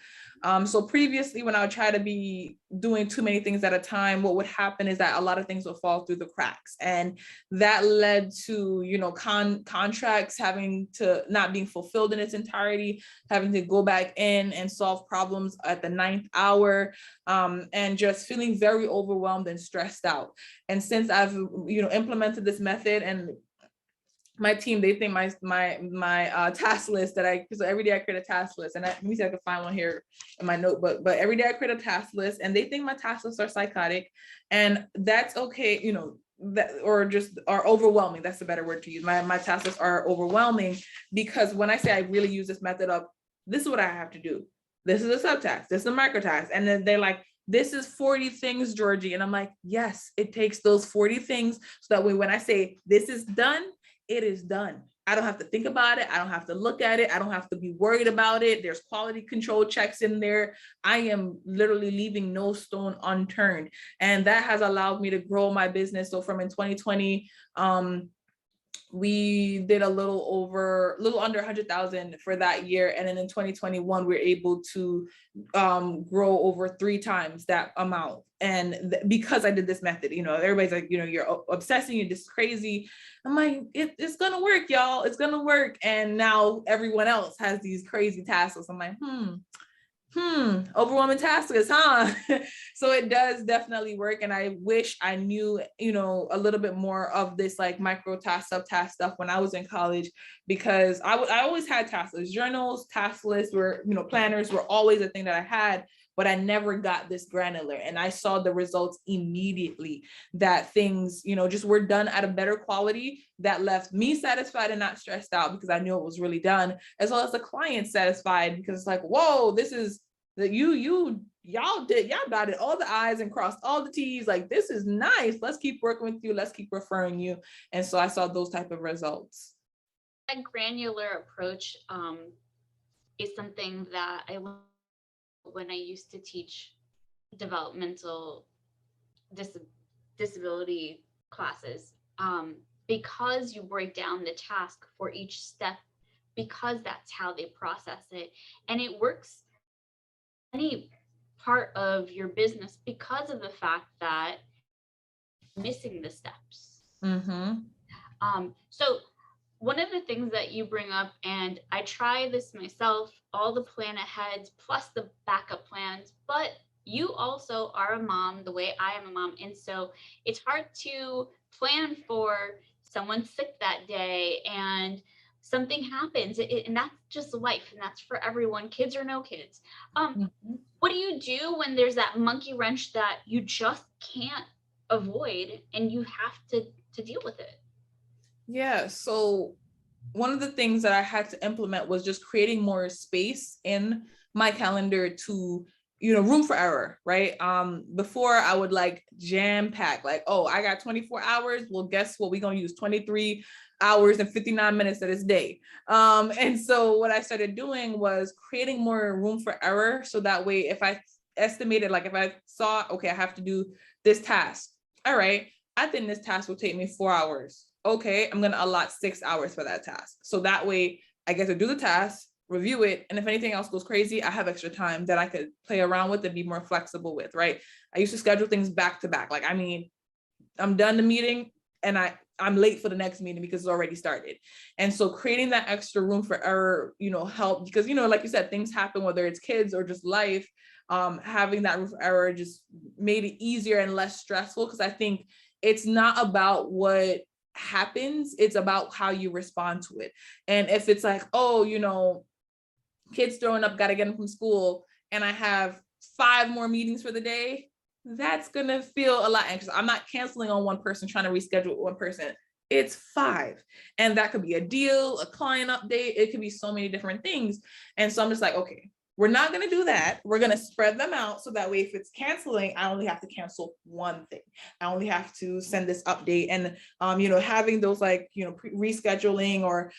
B: So previously, when I would try to be doing too many things at a time, what would happen is that a lot of things would fall through the cracks. And that led to, contracts having to not being fulfilled in its entirety, having to go back in and solve problems at the 9th hour, and just feeling very overwhelmed and stressed out. And since I've, implemented this method, and my team, they think my task list so every day I create a task list, and let me see if I can find one here in my notebook, but every day I create a task list, and they think my task lists are psychotic, and that's okay, are overwhelming. That's a better word to use. My task lists are overwhelming, because when I say I really use this method of, this is what I have to do. This is a subtask, this is a micro task. And then they're like, this is 40 things, Georgie. And I'm like, yes, it takes those 40 things, so that way when I say this is done, it is done. I don't have to think about it. I don't have to look at it. I don't have to be worried about it. There's quality control checks in there. I am literally leaving no stone unturned. And that has allowed me to grow my business. So from in 2020, we did a little under 100,000 for that year. And then in 2021, we were able to grow over 3 times that amount. And because I did this method, everybody's like, you're obsessing, you're just crazy. I'm like, it's going to work, y'all. It's going to work. And now everyone else has these crazy tasks. I'm like, overwhelming tasks, huh? So it does definitely work. And I wish I knew, a little bit more of this like micro task, subtask stuff when I was in college, because I always had task lists. Journals, task lists were, planners were always a thing that I had, but I never got this granular. And I saw the results immediately, that things, just were done at a better quality that left me satisfied and not stressed out because I knew it was really done, as well as the client satisfied, because it's like, whoa, this is that y'all dotted all the I's and crossed all the T's. Like, this is nice. Let's keep working with you. Let's keep referring you. And so I saw those type of results.
A: That granular approach is something that I learned when I used to teach developmental disability classes, because you break down the task for each step, because that's how they process it. And it works any part of your business because of the fact that missing the steps. So one of the things that you bring up, and I try this myself, all the plan aheads plus the backup plans, but you also are a mom the way I am a mom. And so it's hard to plan for someone sick that day and something happens, and that's just life, and that's for everyone, kids or no kids. What do you do when there's that monkey wrench that you just can't avoid and you have to deal with it?
B: Yeah, so one of the things that I had to implement was just creating more space in my calendar to, room for error, right? Before I would like jam pack, like, oh, I got 24 hours. Well, guess what? We're going to use 23 hours and 59 minutes of this day. And so what I started doing was creating more room for error. So that way, if I estimated, like if I saw, okay, I have to do this task. All right, I think this task will take me 4 hours. Okay, I'm going to allot 6 hours for that task. So that way I get to do the task, review it. And if anything else goes crazy, I have extra time that I could play around with and be more flexible with, right? I used to schedule things back to back. Like, I mean, I'm done the meeting and I'm late for the next meeting because it's already started. And so creating that extra room for error, helped, because, like you said, things happen, whether it's kids or just life. Having that room for error just made it easier and less stressful, because I think it's not about what happens, it's about how you respond to it. And if it's like, oh, kids throwing up, got to get them from school, and I have 5 more meetings for the day, that's going to feel a lot anxious. I'm not canceling on one person, trying to reschedule one person. It's 5. And that could be a deal, a client update. It could be so many different things. And so I'm just like, okay, we're not going to do that. We're going to spread them out. So that way, if it's canceling, I only have to cancel one thing. I only have to send this update. And, having those like, rescheduling or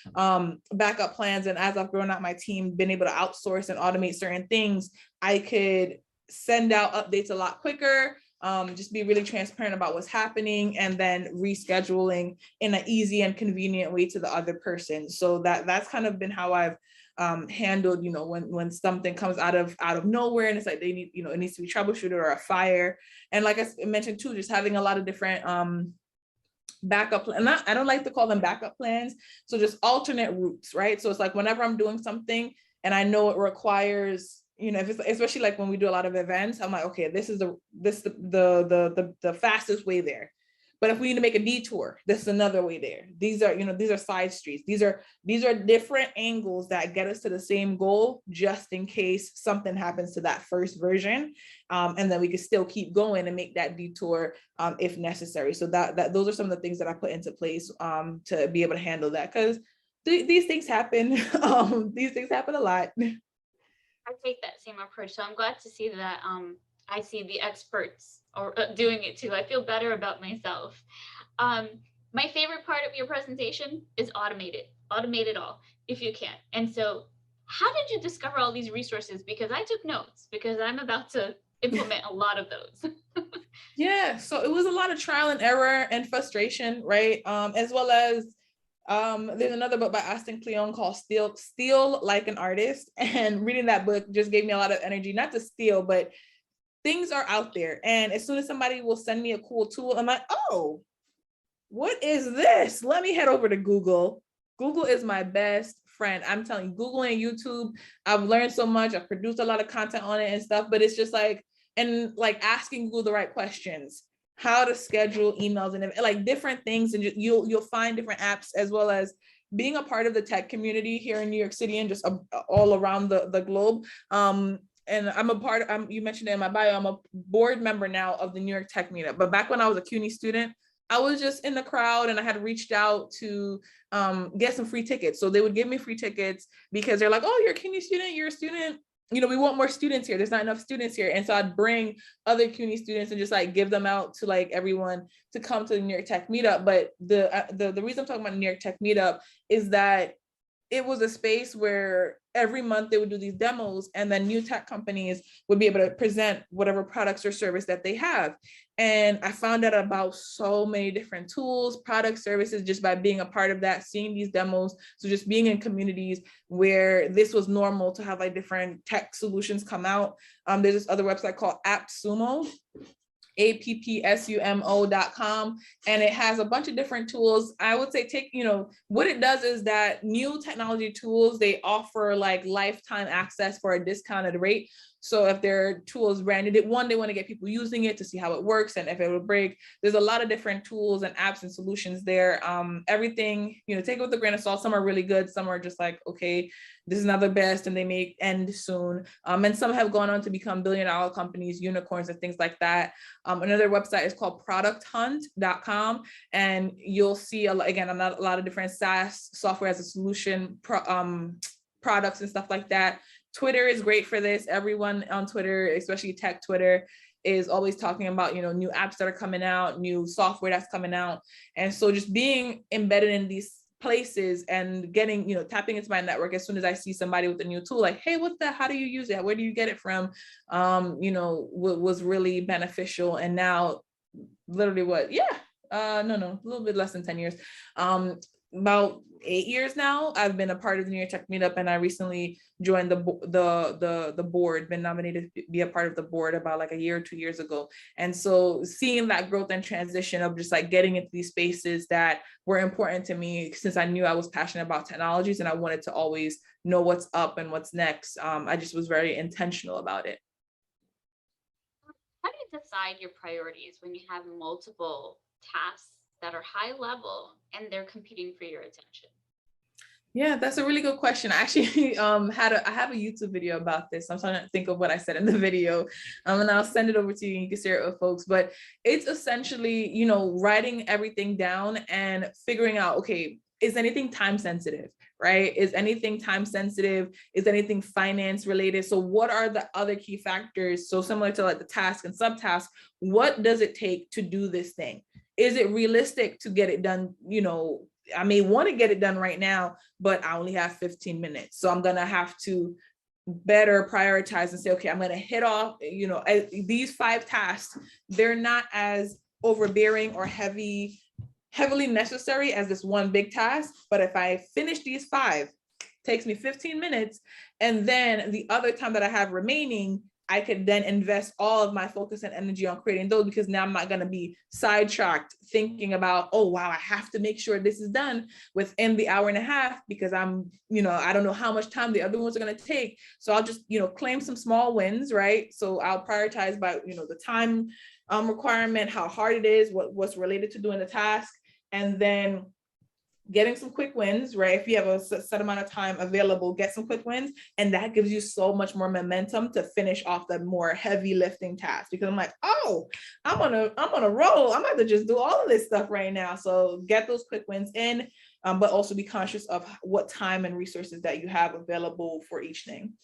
B: backup plans. And as I've grown out my team, been able to outsource and automate certain things, I could send out updates a lot quicker, just be really transparent about what's happening, and then rescheduling in an easy and convenient way to the other person. So that's kind of been how I've handled, when something comes out of nowhere and it's like they need, it needs to be troubleshooted, or a fire. And like I mentioned too, just having a lot of different backup plan. I don't like to call them backup plans. So just alternate routes, right? So it's like whenever I'm doing something and I know it requires, if it's, especially like when we do a lot of events, I'm like, okay, this is the fastest way there. But if we need to make a detour, this is another way there. These are side streets. These are different angles that get us to the same goal, just in case something happens to that first version. And then we can still keep going and make that detour if necessary. So that those are some of the things that I put into place to be able to handle that, because these things happen. These things happen a lot.
A: I take that same approach. So I'm glad to see that I see the experts are doing it too. I feel better about myself. My favorite part of your presentation is automate it. Automate it all if you can. And so how did you discover all these resources? Because I took notes, because I'm about to implement a lot of those.
B: Yeah, so it was a lot of trial and error and frustration, right? As well as There's another book by Austin Kleon called Steal Like an Artist. And reading that book just gave me a lot of energy, not to steal, but things are out there. And as soon as somebody will send me a cool tool, I'm like, oh, what is this? Let me head over to Google. Google is my best friend. I'm telling you, Google and YouTube, I've learned so much. I've produced a lot of content on it and stuff, but it's just like, and like asking Google the right questions, how to schedule emails and like different things. And you'll find different apps, as well as being a part of the tech community here in New York City and just all around the globe. And I'm a part of, you mentioned it in my bio, I'm a board member now of the New York Tech Meetup. But back when I was a CUNY student, I was just in the crowd and I had reached out to get some free tickets. So they would give me free tickets because they're like, oh, you're a CUNY student, you're a student. You know, we want more students here. There's not enough students here. And so I'd bring other CUNY students and just like give them out to like everyone to come to the New York Tech Meetup. But the reason I'm talking about the New York Tech Meetup is that it was a space where every month they would do these demos, and then new tech companies would be able to present whatever products or service that they have. And I found out about so many different tools, products, services, just by being a part of that, seeing these demos. So just being in communities where this was normal to have like different tech solutions come out. There's this other website called AppSumo, appsumo.com, and it has a bunch of different tools. I would say what it does is that new technology tools, they offer like lifetime access for a discounted rate. So if their tool is branded, they want to get people using it to see how it works and if it will break. There's a lot of different tools and apps and solutions there. Everything, take it with a grain of salt. Some are really good. Some are just like, okay, this is not the best and they may end soon. And some have gone on to become billion-dollar companies, unicorns and things like that. Another website is called producthunt.com. And you'll see, a lot of different SaaS, software as a solution, products and stuff like that. Twitter is great for this. Everyone on Twitter, especially tech Twitter, is always talking about, new apps that are coming out, new software that's coming out. And so just being embedded in these places and getting, tapping into my network as soon as I see somebody with a new tool, like, hey, what's that? How do you use it? Where do you get it from? Was really beneficial. And now literally a little bit less than 10 years. About 8 years now, I've been a part of the New York Tech Meetup, and I recently joined the board, been nominated to be a part of the board about like a year or 2 years ago. And so seeing that growth and transition of just like getting into these spaces that were important to me, since I knew I was passionate about technologies and I wanted to always know what's up and what's next. I just was very intentional about it.
A: How do you decide your priorities when you have multiple tasks that are high level and they're competing for your attention?
B: Yeah, that's a really good question. I actually I have a YouTube video about this. I'm trying to think of what I said in the video, and I'll send it over to you and you can share it with folks. But it's essentially, writing everything down and figuring out, okay, is anything time sensitive, right? Is anything time sensitive? Is anything finance related? So what are the other key factors? So similar to like the task and subtask, what does it take to do this thing? Is it realistic to get it done? I may want to get it done right now, but I only have 15 minutes. So I'm going to have to better prioritize and say, okay, I'm going to hit off, these 5 tasks. They're not as overbearing or heavily necessary as this one big task. But if I finish these 5, it takes me 15 minutes. And then the other time that I have remaining, I could then invest all of my focus and energy on creating those, because now I'm not going to be sidetracked thinking about, oh, wow, I have to make sure this is done within the hour and a half because I'm, I don't know how much time the other ones are going to take. So I'll just, claim some small wins, right? So I'll prioritize by, the time requirement, how hard it is, what's related to doing the task, and then getting some quick wins, right? If you have a set amount of time available, get some quick wins. And that gives you so much more momentum to finish off the more heavy lifting tasks, because I'm like, oh, I'm on a roll. I'm about to just do all of this stuff right now. So get those quick wins in, but also be conscious of what time and resources that you have available for each thing.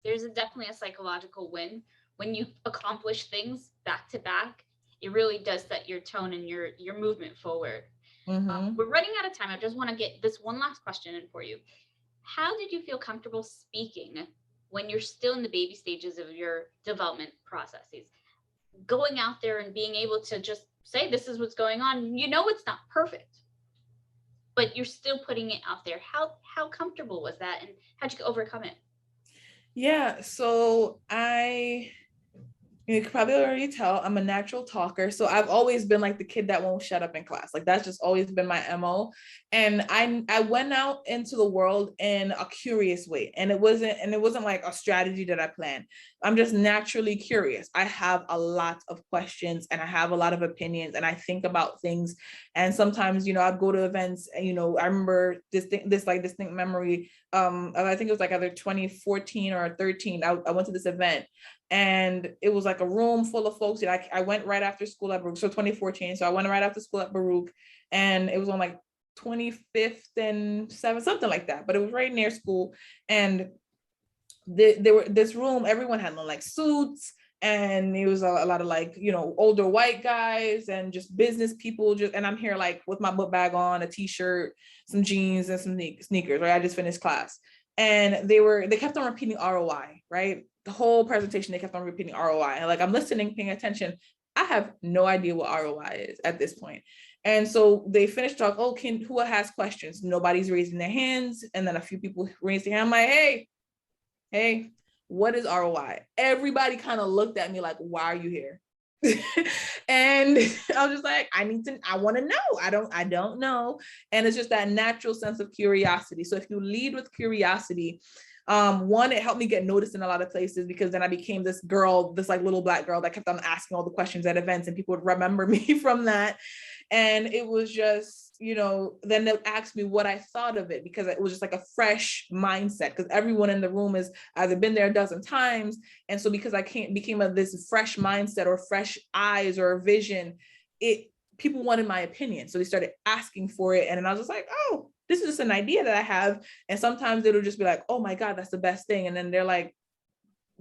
A: There's definitely a psychological win when you accomplish things back to back. It really does set your tone and your movement forward.
B: Mm-hmm.
A: We're running out of time. I just want to get this one last question in for you. How did you feel comfortable speaking when you're still in the baby stages of your development processes? Going out there and being able to just say, this is what's going on. It's not perfect, but you're still putting it out there. How comfortable was that, and how'd you overcome it?
B: Yeah, so you could probably already tell I'm a natural talker. So I've always been like the kid that won't shut up in class. Like that's just always been my MO. And I went out into the world in a curious way. And it wasn't like a strategy that I planned. I'm just naturally curious. I have a lot of questions and I have a lot of opinions and I think about things. And sometimes, I'd go to events and, I remember this distinct memory. I think it was like either 2014 or 13. I went to this event and it was like a room full of folks. I went right after school at Baruch, so 2014. So I went right after school at Baruch, and it was on like 25th and 7th, something like that. But it was right near school, and there were this room. Everyone had on like suits, and it was a lot of like older white guys and just business people. And I'm here like with my book bag on, a t-shirt, some jeans, and some sneakers. Right, I just finished class, and they kept on repeating ROI, right? The whole presentation, they kept on repeating ROI. And like, I'm listening, paying attention. I have no idea what ROI is at this point. And so they finished talk. Oh, who has questions? Nobody's raising their hands. And then a few people raised their hand. I'm like, hey, what is ROI? Everybody kind of looked at me like, why are you here? And I was just like, I want to know. I don't know. And it's just that natural sense of curiosity. So if you lead with curiosity, one, it helped me get noticed in a lot of places, because then I became this girl, this like little Black girl that kept on asking all the questions at events, and people would remember me from that. And it was just, then they'll ask me what I thought of it, because it was just like a fresh mindset, because everyone in the room has either been there a dozen times. And so because I became this fresh mindset or fresh eyes or vision, people wanted my opinion. So they started asking for it. And then I was just like, oh, this is just an idea that I have. And sometimes it'll just be like, oh my God, that's the best thing. And then they're like,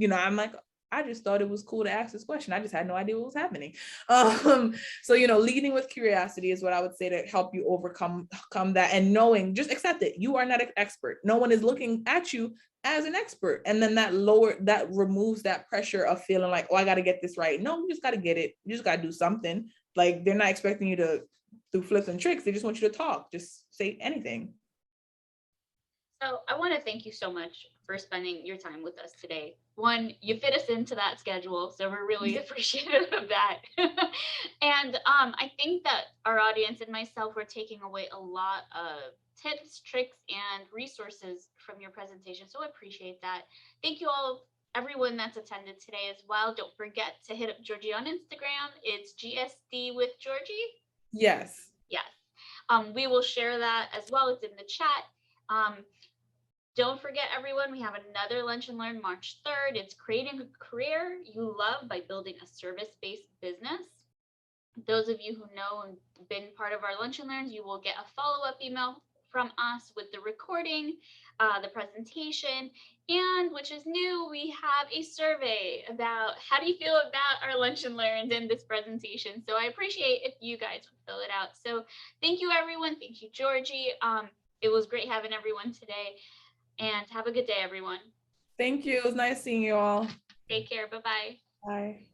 B: I'm like, I just thought it was cool to ask this question. I just had no idea what was happening. So, leading with curiosity is what I would say to help you overcome that, and knowing, just accept it. You are not an expert. No one is looking at you as an expert. And then that removes that pressure of feeling like, oh, I got to get this right. No, you just got to get it. You just got to do something. Like, they're not expecting you to do flips and tricks. They just want you to talk. Just say anything.
A: So I want to thank you so much for spending your time with us today. One, you fit us into that schedule, so we're really appreciative of that. And I think that our audience and myself were taking away a lot of tips, tricks, and resources from your presentation. So I appreciate that. Thank you all, everyone that's attended today as well. Don't forget to hit up Georgie on Instagram. It's GSD with Georgie.
B: Yes.
A: Yes. We will share that as well. It's in the chat. Don't forget, everyone, we have another Lunch and Learn March 3rd. It's creating a career you love by building a service-based business. Those of you who know and been part of our Lunch and Learns, you will get a follow-up email from us with the recording, the presentation, and which is new, we have a survey about how do you feel about our Lunch and Learns in this presentation. So I appreciate if you guys would fill it out. So thank you, everyone. Thank you, Georgie. It was great having everyone today. And have a good day, everyone.
B: Thank you. It was nice seeing you all.
A: Take care. Bye-bye.
B: Bye.